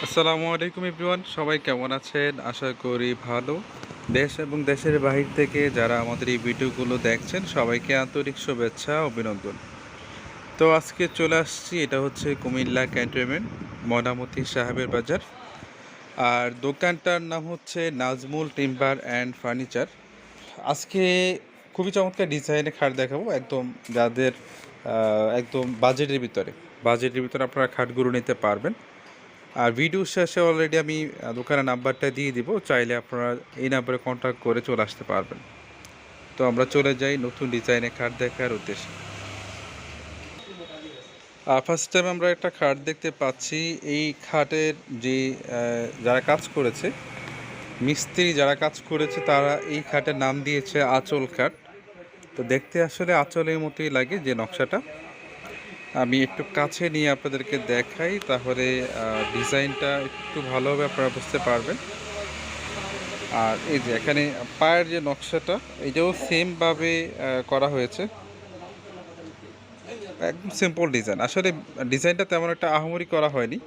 আসসালামু আলাইকুম এভরিওয়ান, সবাই কেমন আছেন? আশা করি ভালো। দেশ এবং দেশের বাহির থেকে যারা আমাদের এই ভিডিওগুলো দেখছেন সবাইকে আন্তরিক শুভেচ্ছা অভিনন্দন। তো আজকে চলে আসছি, এটা হচ্ছে কুমিল্লা ক্যান্টনমেন্ট ময়নামতি সাহেবের বাজার। আর দোকানটার নাম হচ্ছে নাজমুল টিম্বার অ্যান্ড ফার্নিচার। আজকে খুবই চমৎকার ডিজাইনে খাট দেখাবো, একদম যাদের একদম বাজেটের ভিতরে আপনারা খাটগুলো নিতে পারবেন। আর ভিডিও শেষে অলরেডি আমি দোকানের নাম্বারটা দিয়ে দিব, চাইলে আপনারা এই নাম্বারে কন্ট্যাক্ট করে চলে আসতে পারবেন। তো আমরা চলে যাই নতুন ডিজাইনের খাট দেখার উদ্দেশ্যে। ফার্স্ট টাইম আমরা একটা খাট দেখতে পাচ্ছি। এই খাটের যে যারা কাজ করেছে, মিস্ত্রি যারা কাজ করেছে, তারা এই খাটের নাম দিয়েছে আঁচল খাট। তো দেখতে আসলে আঁচলের মতোই লাগে যে নকশাটা। আমি একটু কাছে নিয়ে আপনাদেরকে দেখাই, তাহলে ডিজাইনটা একটু ভালোভাবে আপনারা বুঝতে পারবেন। আর এই যে এখানে পায়ের যে নকশাটা, এটাও সেমভাবে করা হয়েছে, একদম সিম্পল ডিজাইন। আসলে ডিজাইনটা তেমন একটা আহামরি করা হয়নি।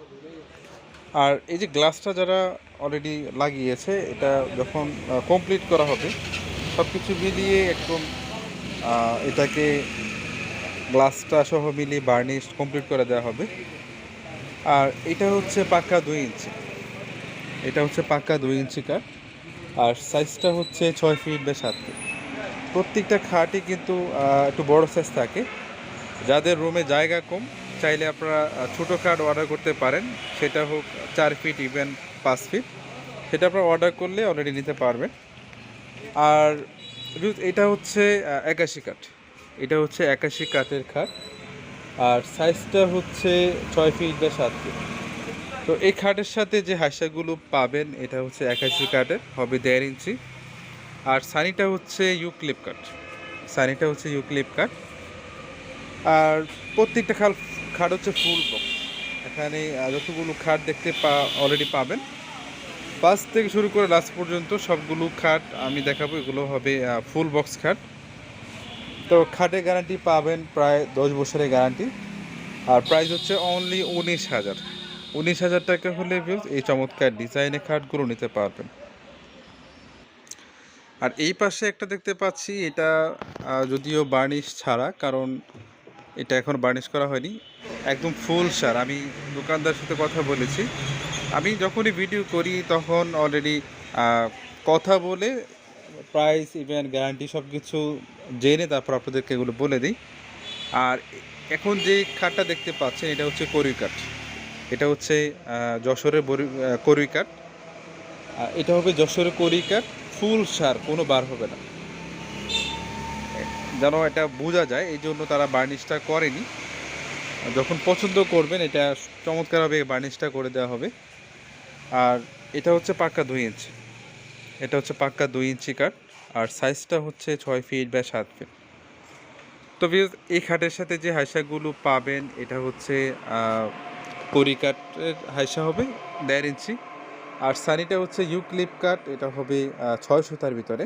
আর এই যে গ্লাসটা যারা অলরেডি লাগিয়েছে, এটা যখন কমপ্লিট করা হবে সব কিছু মিলিয়ে একদম এটাকে গ্লাসটা সহ মিলিয়ে বার্নিশ কমপ্লিট করে দেওয়া হবে। আর এটা হচ্ছে পাক্কা 2 ইঞ্চি, এটা হচ্ছে পাক্কা 2 ইঞ্চি কাঠ। আর সাইজটা হচ্ছে 6 ফিট বা 7 ফিট। প্রত্যেকটা খাটই কিন্তু একটু বড় সাইজ থাকে। যাদের রুমে জায়গা কম, চাইলে আপনারা ছোটো খাট অর্ডার করতে পারেন, সেটা হোক 4 ফিট, ইভেন 5 ফিট। সেটা আপনারা অর্ডার করলে অলরেডি নিতে পারবেন। আর এটা হচ্ছে 81 কাঠ, এটা হচ্ছে 81 কাঠের খাট। আর সাইজটা হচ্ছে 6 ফিট বা 7 ফিট। তো এই খাটের সাথে যে হাঁসাগুলো পাবেন, এটা হচ্ছে 81 কাঠের, হবে 1.5 ইঞ্চি। আর সানিটা হচ্ছে ইউক্লিপ কাঠ, সানিটা হচ্ছে ইউক্লিপ কাঠ। আর প্রত্যেকটা খাট হচ্ছে ফুল বক্স। এখানে যতগুলো খাট দেখতে অলরেডি পাবেন, ফার্স্ট থেকে শুরু করে লাস্ট পর্যন্ত সবগুলো খাট আমি দেখাবো, এগুলো হবে ফুল বক্স খাট। তো খাটের গ্যারান্টি পাবেন প্রায় 10 বছরের গ্যারান্টি। আর প্রাইস হচ্ছে অনলি 19,000, 19,000 টাকা হলে এই চমৎকার ডিজাইনের খাটগুলো নিতে পারবেন। আর এই পাশে একটা দেখতে পাচ্ছি, এটা যদিও বার্নিশ ছাড়া, কারণ এটা এখন বার্নিশ করা হয়নি, একদম ফুল সার। আমি দোকানদার সাথে কথা বলেছি, আমি যখনই ভিডিও করি তখন অলরেডি কথা বলে প্রাইস, ইভেন গ্যারান্টি সব কিছু জেনে তারপর আপনাদেরকে এগুলো বলে দিই। আর এখন যে খাটটা দেখতে পাচ্ছেন, এটা হচ্ছে করুই কাঠ, এটা হচ্ছে যশোরের করুই কাঠ। এটা হবে যশোরের করুই কাঠ, ফুল সার, কোনো বার হবে না, যেন এটা বোঝা যায়, এই জন্য তারা বার্নিশটা করেনি। যখন পছন্দ করবেন এটা চমৎকারভাবে বার্নিশটা করে দেওয়া হবে। আর এটা হচ্ছে পাক্কা 2 ইঞ্চি, এটা হচ্ছে পাক্কা 2 ইঞ্চি কাঠ। আর সাইজটা হচ্ছে 6 ফিট বা 7 ফিট। তো এই খাটের সাথে যে হাইসাগুলো পাবেন, এটা হচ্ছে কড়ি কাঠের হাইসা হবে 1.5 ইঞ্চি। আর সানিটা হচ্ছে ইউক্লিপ কাঠ, এটা হবে 6 সুতার ভিতরে।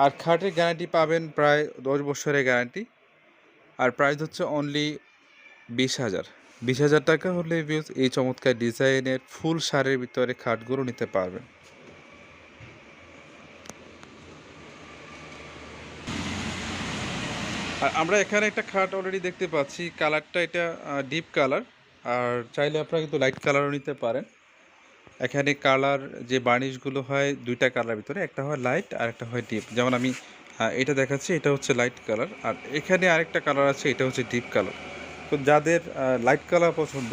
আর খাটের গ্যারান্টি পাবেন প্রায় 10 বছরের গ্যারান্টি। আর প্রাইস হচ্ছে অনলি 20,000, 20,000 টাকা হলে এই চমৎকার ডিজাইনের ফুল সারের ভিতরে খাটগুলো নিতে পারবেন। আর আমরা এখানে একটা খাট অলরেডি দেখতে পাচ্ছি, কালারটা এটা ডিপ কালার। আর চাইলে আপনারা কিন্তু লাইট কালারও নিতে পারেন। এখানে কালার যে বার্নিশগুলো হয়, দুইটা কালার ভিতরে, একটা হয় লাইট আর একটা হয় ডিপ। যেমন আমি এটা দেখাচ্ছি, এটা হচ্ছে লাইট কালার। আর এখানে আরেকটা কালার আছে, এটা হচ্ছে ডিপ কালার। তো যাদের লাইট কালার পছন্দ,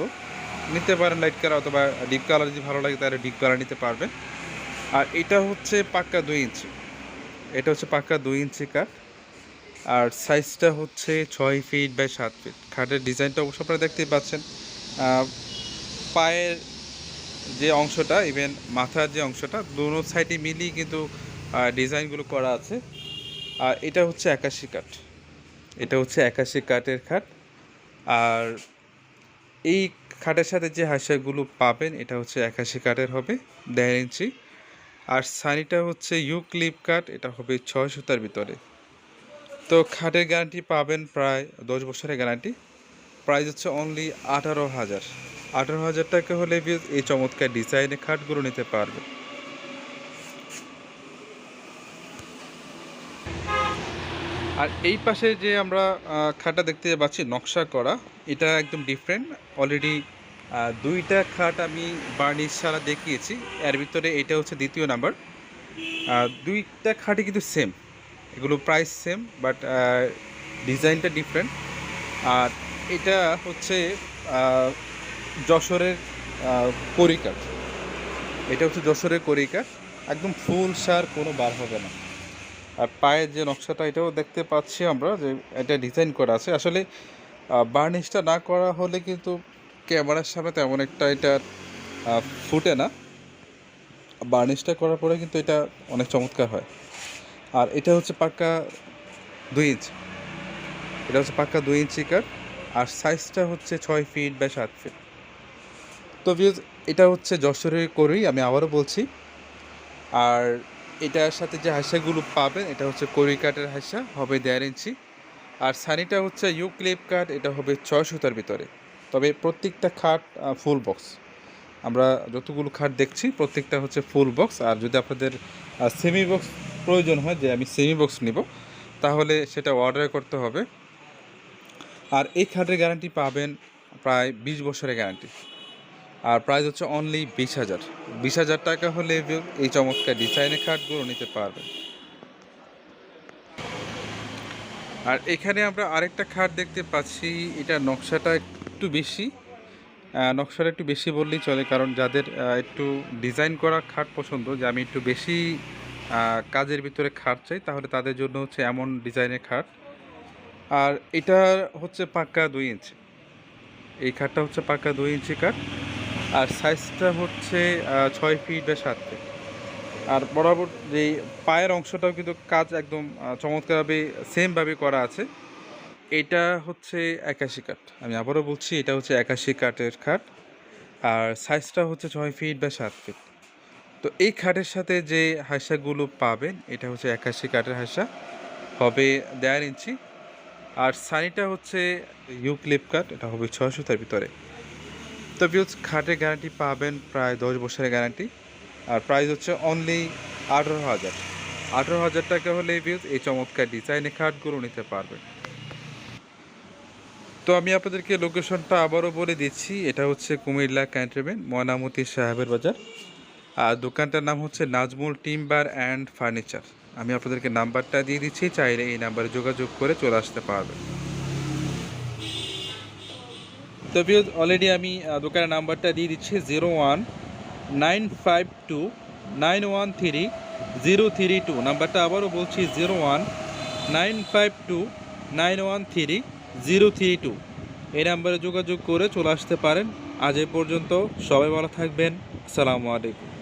নিতে পারেন লাইট কালার, অথবা ডিপ কালার যদি ভালো লাগে তাহলে ডিপ কালার নিতে পারবেন। আর এটা হচ্ছে পাক্কা 2 ইঞ্চি, এটা হচ্ছে পাক্কা 2 ইঞ্চি কাঠ। আর সাইজটা হচ্ছে 6 ফিট বাই 7 ফিট। খাটের ডিজাইনটা অবশ্য আপনারা দেখতেই পাচ্ছেন, পায়ের যে অংশটা, ইভেন মাথার যে অংশটা, দুনো সাইডে মিলিয়ে কিন্তু ডিজাইনগুলো করা আছে। আর এটা হচ্ছে 81 কাঠ, এটা হচ্ছে 81 কাঠের খাট। আর এই খাটের সাথে যে হাঁসাগুলো পাবেন, এটা হচ্ছে 81 কাঠের, হবে 1.5 ইঞ্চি। আর সানিটা হচ্ছে ইউক্লিপ কাঠ, এটা হবে 6 সুতার ভিতরে। তো খাটের গ্যারান্টি পাবেন প্রায় 10 বছরের গ্যারান্টি। প্রাইস হচ্ছে অনলি 18,000, 18,000 টাকা হলে ভিউজ এই চমৎকার ডিজাইনের খাটগুলো নিতে পারবে। আর এই পাশে যে আমরা খাটটা দেখতে পাচ্ছি নকশা করা, এটা একদম ডিফারেন্ট। অলরেডি দুইটা খাট আমি বার্নিশ ছাড়া দেখিয়েছি, এর ভিতরে এটা হচ্ছে দ্বিতীয় নাম্বার। দুইটা খাটই কিন্তু সেম, এগুলো প্রাইস সেম, বাট ডিজাইনটা ডিফারেন্ট। আর এটা হচ্ছে যশোরের কড়িকাঠ, এটা হচ্ছে যশোরের কড়িকাঠ, একদম ফুল সার, কোনো বার হবে না। আর পায়ের যে নকশাটা এটাও দেখতে পাচ্ছি আমরা যে এটা ডিজাইন করা আছে। আসলে বার্নিশটা না করা হলে কিন্তু ক্যামেরার সামনে তেমন একটা এটা ফুটে না, বার্নিশটা করার পরে কিন্তু এটা অনেক চমৎকার হয়। আর এটা হচ্ছে পাক্কা 2 ইঞ্চ, এটা হচ্ছে পাক্কা 2 ইঞ্চি কাঠ। আর সাইজটা হচ্ছে 6 ফিট বা 7 ফিট। তো ভিউজ, এটা হচ্ছে যশোরের করি, আমি আবারও বলছি। আর এটার সাথে যে হাঁসাগুলো পাবেন এটা হচ্ছে কড়ি কাঠের হাঁসা, হবে 1.5 ইঞ্চি। আর সানিটা হচ্ছে ইউক্লিপ কাঠ, এটা হবে 6 সুতার ভিতরে। তবে প্রত্যেকটা খাট ফুল বক্স, আমরা যতগুলো খাট দেখছি প্রত্যেকটা হচ্ছে ফুল বক্স। আর যদি আপনাদের সেমি বক্স প্রয়োজন হয় যে আমি সেমি বক্স নিব, তাহলে সেটা অর্ডার করতে হবে। আর এই খাটের গ্যারান্টি পাবেন প্রায় 20 বছরের গ্যারান্টি। আর প্রাইস হচ্ছে অনলি 20,000। 20,000 টাকা হলে এই চমৎকার ডিজাইনের খাটগুলো নিতে পারবেন। আর এখানে আমরা আরেকটা খাট দেখতে পাচ্ছি, এটা নকশাটা একটু বেশি, নকশাটা একটু বেশি বললেই চলে, কারণ যাদের একটু ডিজাইন করা খাট পছন্দ, যে আমি একটু বেশি কাজের ভিতরে খাট চাই, তাহলে তাদের জন্য হচ্ছে এমন ডিজাইনের খাট। আর এটা হচ্ছে পাক্কা 2 ইঞ্চি, এই খাটটা হচ্ছে পাক্কা 2 ইঞ্চি কাঠ। আর সাইজটা হচ্ছে 6 ফিট বা 7 ফিট। আর বরাবর যেই পায়ের অংশটাও কিন্তু কাজ একদম চমৎকারভাবে সেমভাবে করা আছে। এটা হচ্ছে 81 কাঠ, আমি আবারও বলছি এটা হচ্ছে 81 কাঠের খাট। আর সাইজটা হচ্ছে 6 ফিট বা 7 ফিট। তো এই খাটের সাথে যে হাঁসাগুলো পাবেন এটা হচ্ছে 81 কাঠের হাঁসা, হবে 1.5 ইঞ্চি। আর সানিটা হচ্ছে ইউক্লিপ কাঠ, এটা হবে 6 সুতার ভিতরে। তো ভিউজ, খাটের গ্যারান্টি পাবেন প্রায় 10 বছরের গ্যারান্টি। আর প্রাইস হচ্ছে অনলি 18,000। 18,000 টাকা হলে ভিউজ এই চমৎকার ডিজাইনের খাটগুলো নিতে পারবেন। তো আমি আপনাদেরকে লোকেশনটা আবারও বলে দিচ্ছি, এটা হচ্ছে কুমিল্লা ক্যান্টনমেন্ট, ময়নামতি সাহেবের বাজার। আর দোকানটার নাম হচ্ছে নাজমুল টিম্বার অ্যান্ড ফার্নিচার। আমি আপনাদেরকে নাম্বারটা দিয়ে দিচ্ছি, চাইলে এই নাম্বারে যোগাযোগ করে চলে আসতে পারবেন। তো ভিউজ, অলরেডি আমি দোকানের নাম্বারটা দিয়ে দিচ্ছি 01-952-913-032। নাম্বারটা আবারও বলছি 01-952-913-032। এই নাম্বারে যোগাযোগ করে চলে আসতে পারেন। আজ এ পর্যন্ত, সবাই ভালো থাকবেন। আসসালামু আলাইকুম।